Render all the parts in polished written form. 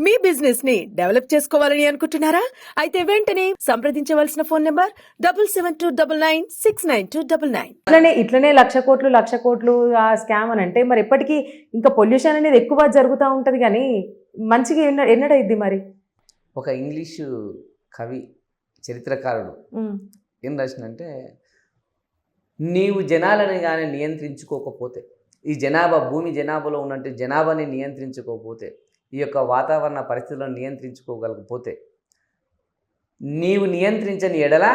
మీ business ని develop చేసుకోవాలని అనుకుంటున్నారా? అయితే వెంటనే సంప్రదించవలసిన ఫోన్ నంబర్ 7729969299. ఇట్లనే లక్ష కోట్లు ఆ స్కామ్ అని అంటే మరి ఎప్పటికీ ఇంకా పొల్యూషన్ అనేది ఎక్కువ జరుగుతూ ఉంటుంది కానీ మంచిగా ఎన్నడైద్ది మరి? ఒక ఇంగ్లీషు కవి చరిత్రకారుడు ఏం రాసినంటే, నీవు జనాలను కానీ నియంత్రించుకోకపోతే, ఈ భూమి జనాభాలో ఉన్నట్టు జనాభాని నియంత్రించుకోకపోతే, ఈ యొక్క వాతావరణ పరిస్థితులను నియంత్రించుకోగలకపోతే, నీవు నియంత్రించని ఎడల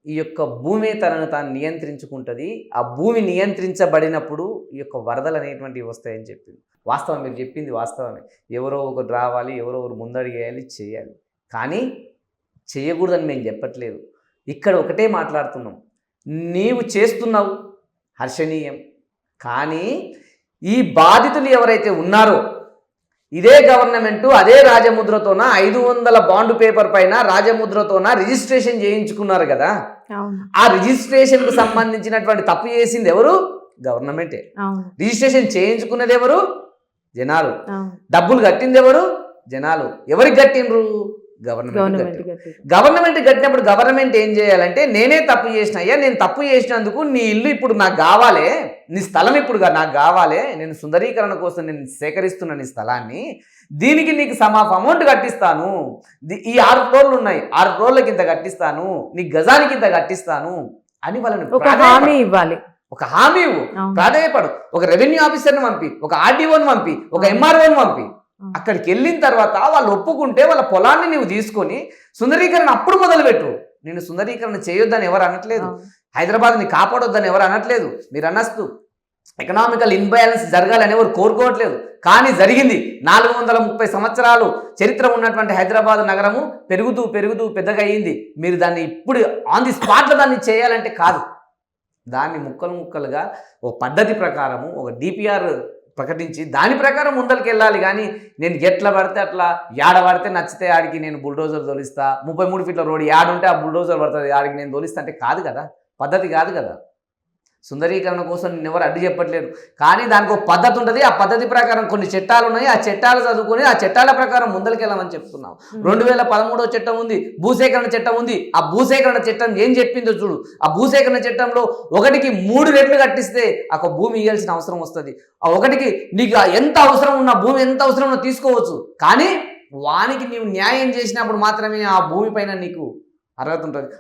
ఈ యొక్క భూమి తనను తాను నియంత్రించుకుంటుంది. ఆ భూమి నియంత్రించబడినప్పుడు ఈ యొక్క వరదలు అనేటువంటివి వస్తాయని చెప్పింది. వాస్తవం, మీరు చెప్పింది వాస్తవమే. ఎవరో ఒకరు రావాలి, ఎవరో ఒకరు ముందడిగేయాలి, చేయాలి. కానీ చేయకూడదని మేము చెప్పట్లేదు. ఇక్కడ ఒకటే మాట్లాడుతున్నాం. నీవు చేస్తున్నావు హర్షణీయం, కానీ ఈ బాధితులు ఎవరైతే ఉన్నారో ఇదే గవర్నమెంటు అదే రాజముద్రతోన 500 బాండ్ పేపర్ పైన రాజముద్రతోన రిజిస్ట్రేషన్ చేయించుకున్నారు కదా. ఆ రిజిస్ట్రేషన్కు సంబంధించినటువంటి తప్పు చేసింది ఎవరు? గవర్నమెంటే. రిజిస్ట్రేషన్ చేయించుకున్నది ఎవరు? జనాలు. డబ్బులు కట్టింది ఎవరు? జనాలు. ఎవరికి కట్టిండ్రు? గవర్నమెంట్ కట్టినప్పుడు గవర్నమెంట్ ఏం చేయాలంటే, నేనే తప్పు చేసిన, అయ్యా నేను తప్పు చేసినందుకు నీ ఇల్లు ఇప్పుడు నాకు కావాలి, నీ స్థలం ఇప్పుడు నాకు కావాలి, నేను సుందరీకరణ కోసం నేను సేకరిస్తున్న నీ స్థలాన్ని, దీనికి నీకు సమ్ ఆఫ్ అమౌంట్ కట్టిస్తాను, ఈ 6 ఫ్లోర్లు ఉన్నాయి, 6 ఫ్లోర్లకి ఇంత కట్టిస్తాను, నీ గజానికి ఇంత కట్టిస్తాను అని వాళ్ళని హామీ ఇవ్వాలి. ఒక హామీ ఇవ్వు, ప్రాధాన్యపడు. ఒక రెవెన్యూ ఆఫీసర్ని పంపి, ఒక ఆర్డీఓని పంపి, ఒక ఎంఆర్ఓని పంపి, అక్కడికి వెళ్ళిన తర్వాత వాళ్ళు ఒప్పుకుంటే వాళ్ళ పొలాన్ని నీవు తీసుకొని సుందరీకరణ అప్పుడు మొదలుపెట్టు. నేను సుందరీకరణ చేయొద్దని ఎవరు అనట్లేదు, హైదరాబాద్ని కాపాడొద్దని ఎవరు అనట్లేదు. మీరు అన్నస్తూ ఎకనామికల్ ఇన్బ్యాలెన్స్ జరగాలని ఎవరు కోరుకోవట్లేదు, కానీ జరిగింది. 430 సంవత్సరాలు చరిత్ర ఉన్నటువంటి హైదరాబాద్ నగరము పెరుగుతూ పెరుగుతూ పెద్దగా అయ్యింది. మీరు దాన్ని ఇప్పుడు ఆన్ ది స్పాట్లో దాన్ని చేయాలంటే కాదు, దాన్ని ముక్కలు ముక్కలుగా ఒక పద్ధతి ప్రకారము ఒక డిపిఆర్ ప్రకటించి దాని ప్రకారం ముందరికి వెళ్ళాలి. కానీ నేను ఎట్లా పడితే అట్లా, యాడ పడితే నచ్చితే ఆడికి నేను బుల్డోజర్ తోలిస్తా, 33 ఫీట్ల రోడ్ యాడుంటే ఆ బుల్డోజర్ పడుతుంది ఆడికి నేను తోలిస్తా అంటే కాదు కదా, పద్ధతి కాదు కదా. సుందరీకరణ కోసం నేను ఎవరు అడ్డు చెప్పట్లేదు, కానీ దానికి ఒక పద్ధతి ఉంటుంది. ఆ పద్ధతి ప్రకారం కొన్ని చట్టాలు ఉన్నాయి, ఆ చట్టాలు చదువుకొని ఆ చట్టాల ప్రకారం ముందరికి వెళ్ళమని చెప్తున్నాం. 2013వ చట్టం ఉంది, భూసేకరణ చట్టం ఉంది. ఆ భూసేకరణ చట్టం ఏం చెప్పిందో చూడు. ఆ భూసేకరణ చట్టంలో 1కి 3 రెట్లు కట్టిస్తే ఒక భూమి ఇవ్వాల్సిన అవసరం వస్తుంది. ఆ 1కి నీకు ఎంత అవసరం ఉన్న భూమి ఎంత అవసరం ఉన్నా తీసుకోవచ్చు, కానీ వానికి నీవు న్యాయం చేసినప్పుడు మాత్రమే ఆ భూమి పైన నీకు అర్హత ఉంటుంది.